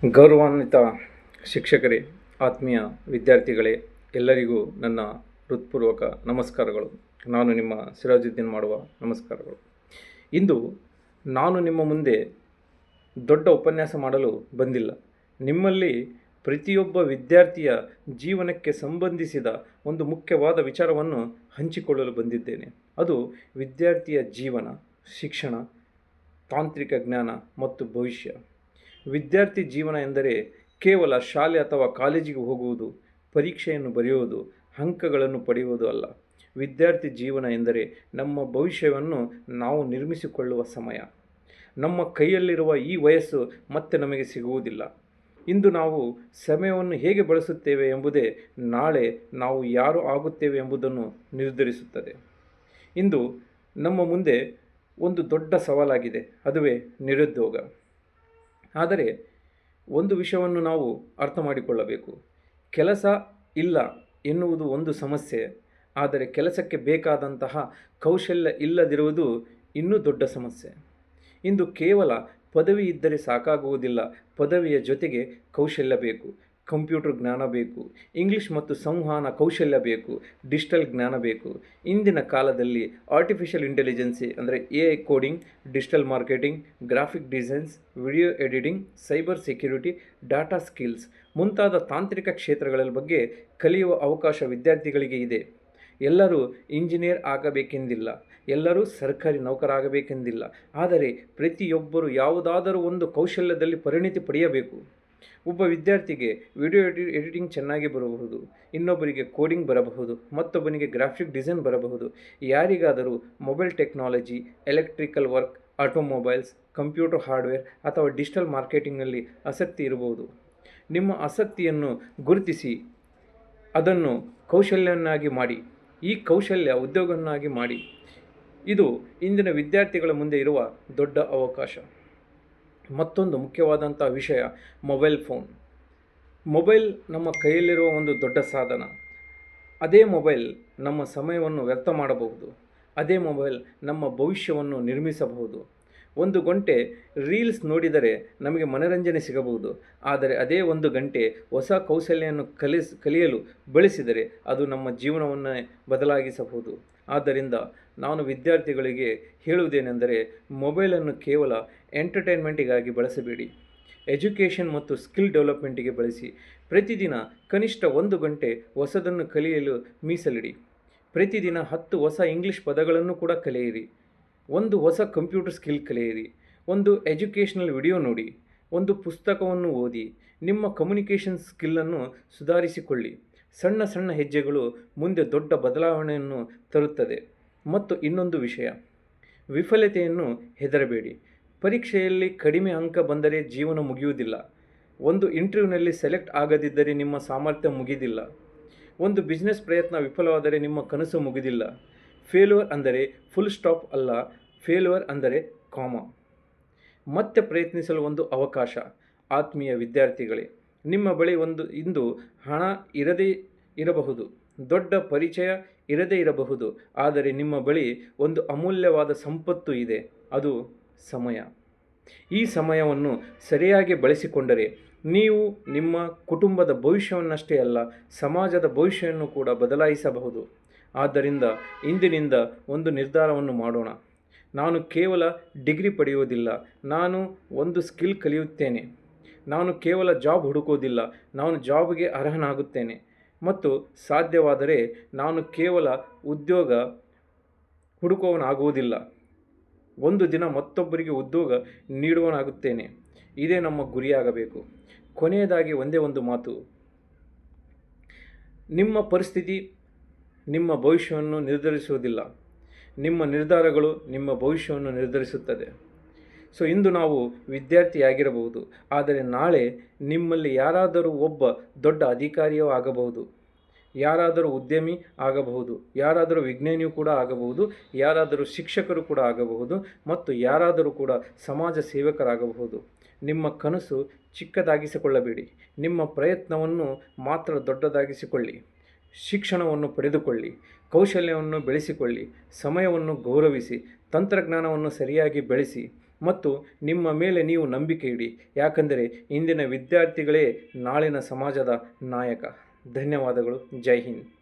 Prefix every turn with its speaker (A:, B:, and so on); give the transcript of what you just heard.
A: ಗೌರವಾನ್ವಿತ ಶಿಕ್ಷಕರೇ, ಆತ್ಮೀಯ ವಿದ್ಯಾರ್ಥಿಗಳೇ, ಎಲ್ಲರಿಗೂ ನನ್ನ ಹೃತ್ಪೂರ್ವಕ ನಮಸ್ಕಾರಗಳು. ನಾನು ನಿಮ್ಮ ಸಿರಾಜುದ್ದೀನ್ ಮಾಡುವ ನಮಸ್ಕಾರಗಳು. ಇಂದು ನಾನು ನಿಮ್ಮ ಮುಂದೆ ದೊಡ್ಡ ಉಪನ್ಯಾಸ ಮಾಡಲು ಬಂದಿಲ್ಲ. ನಿಮ್ಮಲ್ಲಿ ಪ್ರತಿಯೊಬ್ಬ ವಿದ್ಯಾರ್ಥಿಯ ಜೀವನಕ್ಕೆ ಸಂಬಂಧಿಸಿದ ಒಂದು ಮುಖ್ಯವಾದ ವಿಚಾರವನ್ನು ಹಂಚಿಕೊಳ್ಳಲು ಬಂದಿದ್ದೇನೆ. ಅದು ವಿದ್ಯಾರ್ಥಿಯ ಜೀವನ, ಶಿಕ್ಷಣ, ತಾಂತ್ರಿಕ ಜ್ಞಾನ ಮತ್ತು ಭವಿಷ್ಯ. ವಿದ್ಯಾರ್ಥಿ ಜೀವನ ಎಂದರೆ ಕೇವಲ ಶಾಲೆ ಅಥವಾ ಕಾಲೇಜಿಗೆ ಹೋಗುವುದು, ಪರೀಕ್ಷೆಯನ್ನು ಬರೆಯುವುದು, ಅಂಕಗಳನ್ನು ಪಡೆಯುವುದು ಅಲ್ಲ. ವಿದ್ಯಾರ್ಥಿ ಜೀವನ ಎಂದರೆ ನಮ್ಮ ಭವಿಷ್ಯವನ್ನು ನಾವು ನಿರ್ಮಿಸಿಕೊಳ್ಳುವ ಸಮಯ. ನಮ್ಮ ಕೈಯಲ್ಲಿರುವ ಈ ವಯಸ್ಸು ಮತ್ತೆ ನಮಗೆ ಸಿಗುವುದಿಲ್ಲ. ಇಂದು ನಾವು ಸಮಯವನ್ನು ಹೇಗೆ ಬಳಸುತ್ತೇವೆ ಎಂಬುದೇ ನಾಳೆ ನಾವು ಯಾರು ಆಗುತ್ತೇವೆ ಎಂಬುದನ್ನು ನಿರ್ಧರಿಸುತ್ತದೆ. ಇಂದು ನಮ್ಮ ಮುಂದೆ ಒಂದು ದೊಡ್ಡ ಸವಾಲಾಗಿದೆ, ಅದುವೇ ನಿರುದ್ಯೋಗ. ಆದರೆ ಒಂದು ವಿಷಯವನ್ನು ನಾವು ಅರ್ಥ ಮಾಡಿಕೊಳ್ಳಬೇಕು. ಕೆಲಸ ಇಲ್ಲ ಎನ್ನುವುದು ಒಂದು ಸಮಸ್ಯೆ, ಆದರೆ ಕೆಲಸಕ್ಕೆ ಬೇಕಾದಂತಹ ಕೌಶಲ್ಯ ಇಲ್ಲದಿರುವುದು ಇನ್ನೂ ದೊಡ್ಡ ಸಮಸ್ಯೆ. ಇಂದು ಕೇವಲ ಪದವಿ ಇದ್ದರೆ ಸಾಕಾಗುವುದಿಲ್ಲ. ಪದವಿಯ ಜೊತೆಗೆ ಕೌಶಲ್ಯ ಬೇಕು. ಕಂಪ್ಯೂಟರ್ ಜ್ಞಾನ ಬೇಕು, ಇಂಗ್ಲೀಷ್ ಮತ್ತು ಸಂವಹನ ಕೌಶಲ್ಯ ಬೇಕು, ಡಿಜಿಟಲ್ ಜ್ಞಾನ ಬೇಕು. ಇಂದಿನ ಕಾಲದಲ್ಲಿ ಆರ್ಟಿಫಿಷಿಯಲ್ ಇಂಟೆಲಿಜೆನ್ಸಿ ಅಂದರೆ AI coding, digital marketing, graphic designs, video editing, cyber security, data skills ಮುಂತಾದ ತಾಂತ್ರಿಕ ಕ್ಷೇತ್ರಗಳ ಬಗ್ಗೆ ಕಲಿಯುವ ಅವಕಾಶ ವಿದ್ಯಾರ್ಥಿಗಳಿಗೆ ಇದೆ. ಎಲ್ಲರೂ ಇಂಜಿನಿಯರ್ ಆಗಬೇಕೆಂದಿಲ್ಲ, ಎಲ್ಲರೂ ಸರ್ಕಾರಿ ನೌಕರಾಗಬೇಕೆಂದಿಲ್ಲ. ಆದರೆ ಪ್ರತಿಯೊಬ್ಬರು ಯಾವುದಾದರೂ ಒಂದು ಕೌಶಲ್ಯದಲ್ಲಿ ಪರಿಣಿತಿ ಪಡೆಯಬೇಕು. ಒಬ್ಬ ವಿದ್ಯಾರ್ಥಿಗೆ ವಿಡಿಯೋ ಎಡಿಟಿಂಗ್ ಚೆನ್ನಾಗಿ ಬರಬಹುದು, ಇನ್ನೊಬ್ಬರಿಗೆ ಕೋಡಿಂಗ್ ಬರಬಹುದು, ಮತ್ತೊಬ್ಬನಿಗೆ ಗ್ರಾಫಿಕ್ ಡಿಸೈನ್ ಬರಬಹುದು. ಯಾರಿಗಾದರೂ mobile technology, electrical work, automobiles, computer hardware ಅಥವಾ ಡಿಜಿಟಲ್ ಮಾರ್ಕೆಟಿಂಗ್ನಲ್ಲಿ ಆಸಕ್ತಿ ಇರಬಹುದು. ನಿಮ್ಮ ಆಸಕ್ತಿಯನ್ನು ಗುರುತಿಸಿ ಅದನ್ನು ಕೌಶಲ್ಯವನ್ನಾಗಿ ಮಾಡಿ. ಈ ಕೌಶಲ್ಯ ಉದ್ಯೋಗವನ್ನಾಗಿ ಮಾಡಿ. ಇದು ಇಂದಿನ ವಿದ್ಯಾರ್ಥಿಗಳ ಮುಂದೆ ಇರುವ ದೊಡ್ಡ ಅವಕಾಶ. ಮತ್ತೊಂದು ಮುಖ್ಯವಾದಂಥ ವಿಷಯ ಮೊಬೈಲ್ ಫೋನ್. ಮೊಬೈಲ್ ನಮ್ಮ ಕೈಯಲ್ಲಿರುವ ಒಂದು ದೊಡ್ಡ ಸಾಧನ. ಅದೇ ಮೊಬೈಲ್ ನಮ್ಮ ಸಮಯವನ್ನು ವ್ಯರ್ಥ ಮಾಡಬಹುದು. ಅದೇ ಮೊಬೈಲ್ ನಮ್ಮ ಭವಿಷ್ಯವನ್ನು ನಿರ್ಮಿಸಬಹುದು. ಒಂದು ಗಂಟೆ ರೀಲ್ಸ್ ನೋಡಿದರೆ ನಮಗೆ ಮನರಂಜನೆ ಸಿಗಬಹುದು, ಆದರೆ ಅದೇ ಒಂದು ಗಂಟೆ ಹೊಸ ಕೌಶಲ್ಯವನ್ನು ಕಲಿಯಲು ಬಳಸಿದರೆ ಅದು ನಮ್ಮ ಜೀವನವನ್ನು ಬದಲಾಯಿಸಬಹುದು. ಆದ್ದರಿಂದ ನಾನು ವಿದ್ಯಾರ್ಥಿಗಳಿಗೆ ಹೇಳುವುದೇನೆಂದರೆ, ಮೊಬೈಲನ್ನು ಕೇವಲ ಎಂಟರ್ಟೈನ್ಮೆಂಟಿಗಾಗಿ ಬಳಸಬೇಡಿ. ಎಜುಕೇಷನ್ ಮತ್ತು ಸ್ಕಿಲ್ ಡೆವಲಪ್ಮೆಂಟಿಗೆ ಬಳಸಿ. ಪ್ರತಿದಿನ ಕನಿಷ್ಠ 1 ಗಂಟೆ ಹೊಸದನ್ನು ಕಲಿಯಲು ಮೀಸಲಿಡಿ. ಪ್ರತಿದಿನ 10 ಹೊಸ ಇಂಗ್ಲೀಷ್ ಪದಗಳನ್ನು ಕೂಡ ಕಲಿಯಿರಿ. ಒಂದು ಹೊಸ ಕಂಪ್ಯೂಟರ್ ಸ್ಕಿಲ್ ಕಲಿಯಿರಿ. ಒಂದು ಎಜುಕೇಷನಲ್ ವಿಡಿಯೋ ನೋಡಿ. ಒಂದು ಪುಸ್ತಕವನ್ನು ಓದಿ. ನಿಮ್ಮ ಕಮ್ಯುನಿಕೇಷನ್ ಸ್ಕಿಲ್ಲನ್ನು ಸುಧಾರಿಸಿಕೊಳ್ಳಿ. ಸಣ್ಣ ಸಣ್ಣ ಹೆಜ್ಜೆಗಳು ಮುಂದೆ ದೊಡ್ಡ ಬದಲಾವಣೆಯನ್ನು ತರುತ್ತದೆ. ಮತ್ತು ಇನ್ನೊಂದು ವಿಷಯ, ವಿಫಲತೆಯನ್ನು ಹೆದರಬೇಡಿ. ಪರೀಕ್ಷೆಯಲ್ಲಿ ಕಡಿಮೆ ಅಂಕ ಬಂದರೆ ಜೀವನ ಮುಗಿಯುವುದಿಲ್ಲ. ಒಂದು ಇಂಟರ್ವ್ಯೂನಲ್ಲಿ ಸೆಲೆಕ್ಟ್ ಆಗದಿದ್ದರೆ ನಿಮ್ಮ ಸಾಮರ್ಥ್ಯ ಮುಗಿದಿಲ್ಲ. ಒಂದು ಬಿಸ್ನೆಸ್ ಪ್ರಯತ್ನ ವಿಫಲವಾದರೆ ನಿಮ್ಮ ಕನಸು ಮುಗಿದಿಲ್ಲ. ಫೇಲ್ಯೂರ್ ಅಂದರೆ ಫುಲ್ ಸ್ಟಾಪ್ ಅಲ್ಲ, ಫೇಲ್ಯೂರ್ ಅಂದರೆ ಕಾಮ. ಮತ್ತೆ ಪ್ರಯತ್ನಿಸಲು ಒಂದು ಅವಕಾಶ. ಆತ್ಮೀಯ ವಿದ್ಯಾರ್ಥಿಗಳೇ, ನಿಮ್ಮ ಬಳಿ ಇಂದು ಹಣ ಇರದೇ ಇರಬಹುದು, ದೊಡ್ಡ ಪರಿಚಯ ಇರದೇ ಇರಬಹುದು, ಆದರೆ ನಿಮ್ಮ ಬಳಿ ಒಂದು ಅಮೂಲ್ಯವಾದ ಸಂಪತ್ತು ಇದೆ, ಅದು ಸಮಯ. ಈ ಸಮಯವನ್ನು ಸರಿಯಾಗಿ ಬಳಸಿಕೊಂಡರೆ ನೀವು ನಿಮ್ಮ ಕುಟುಂಬದ ಭವಿಷ್ಯವನ್ನಷ್ಟೇ ಅಲ್ಲ, ಸಮಾಜದ ಭವಿಷ್ಯವನ್ನು ಕೂಡ ಬದಲಾಯಿಸಬಹುದು. ಆದ್ದರಿಂದ ಇಂದಿನಿಂದ ಒಂದು ನಿರ್ಧಾರವನ್ನು ಮಾಡೋಣ. ನಾನು ಕೇವಲ ಡಿಗ್ರಿ ಪಡೆಯುವುದಿಲ್ಲ, ನಾನು ಒಂದು ಸ್ಕಿಲ್ ಕಲಿಯುತ್ತೇನೆ. ನಾನು ಕೇವಲ ಜಾಬ್ ಹುಡುಕುವುದಿಲ್ಲ, ನಾನು ಜಾಬ್ಗೆ ಅರ್ಹನಾಗುತ್ತೇನೆ. ಮತ್ತು ಸಾಧ್ಯವಾದರೆ ನಾನು ಕೇವಲ ಉದ್ಯೋಗ ಹುಡುಕುವವನಾಗುವುದಿಲ್ಲ, ಒಂದು ದಿನ ಮತ್ತೊಬ್ಬರಿಗೆ ಉದ್ಯೋಗ ನೀಡುವವನಾಗುತ್ತೇನೆ. ಇದೇ ನಮ್ಮ ಗುರಿಯಾಗಬೇಕು. ಕೊನೆಯದಾಗಿ ಒಂದೇ ಒಂದು ಮಾತು, ನಿಮ್ಮ ಪರಿಸ್ಥಿತಿ ನಿಮ್ಮ ಭವಿಷ್ಯವನ್ನು ನಿರ್ಧರಿಸುವುದಿಲ್ಲ, ನಿಮ್ಮ ನಿರ್ಧಾರಗಳು ನಿಮ್ಮ ಭವಿಷ್ಯವನ್ನು ನಿರ್ಧರಿಸುತ್ತದೆ. ಸೊ ಇಂದು ನಾವು ವಿದ್ಯಾರ್ಥಿಯಾಗಿರಬಹುದು, ಆದರೆ ನಾಳೆ ನಿಮ್ಮಲ್ಲಿ ಯಾರಾದರೂ ಒಬ್ಬ ದೊಡ್ಡ ಅಧಿಕಾರಿಯೂ ಆಗಬಹುದು, ಯಾರಾದರೂ ಉದ್ಯಮಿ ಆಗಬಹುದು, ಯಾರಾದರೂ ವಿಜ್ಞಾನಿಯೂ ಕೂಡ ಆಗಬಹುದು, ಯಾರಾದರೂ ಶಿಕ್ಷಕರು ಕೂಡ ಆಗಬಹುದು, ಮತ್ತು ಯಾರಾದರೂ ಕೂಡ ಸಮಾಜ ಸೇವಕರಾಗಬಹುದು. ನಿಮ್ಮ ಕನಸು ಚಿಕ್ಕದಾಗಿಸಿಕೊಳ್ಳಬೇಡಿ, ನಿಮ್ಮ ಪ್ರಯತ್ನವನ್ನು ಮಾತ್ರ ದೊಡ್ಡದಾಗಿಸಿಕೊಳ್ಳಿ. ಶಿಕ್ಷಣವನ್ನು ಪಡೆದುಕೊಳ್ಳಿ, ಕೌಶಲ್ಯವನ್ನು ಬೆಳೆಸಿಕೊಳ್ಳಿ, ಸಮಯವನ್ನು ಗೌರವಿಸಿ, ತಂತ್ರಜ್ಞಾನವನ್ನು ಸರಿಯಾಗಿ ಬೆಳೆಸಿ. ಮತ್ತು ನಿಮ್ಮ ಮೇಲೆ ನೀವು ನಂಬಿಕೆ ಇಡಿ. ಯಾಕಂದರೆ ಇಂದಿನ ವಿದ್ಯಾರ್ಥಿಗಳೇ ನಾಳಿನ ಸಮಾಜದ ನಾಯಕ. ಧನ್ಯವಾದಗಳು. ಜೈ ಹಿಂದ್.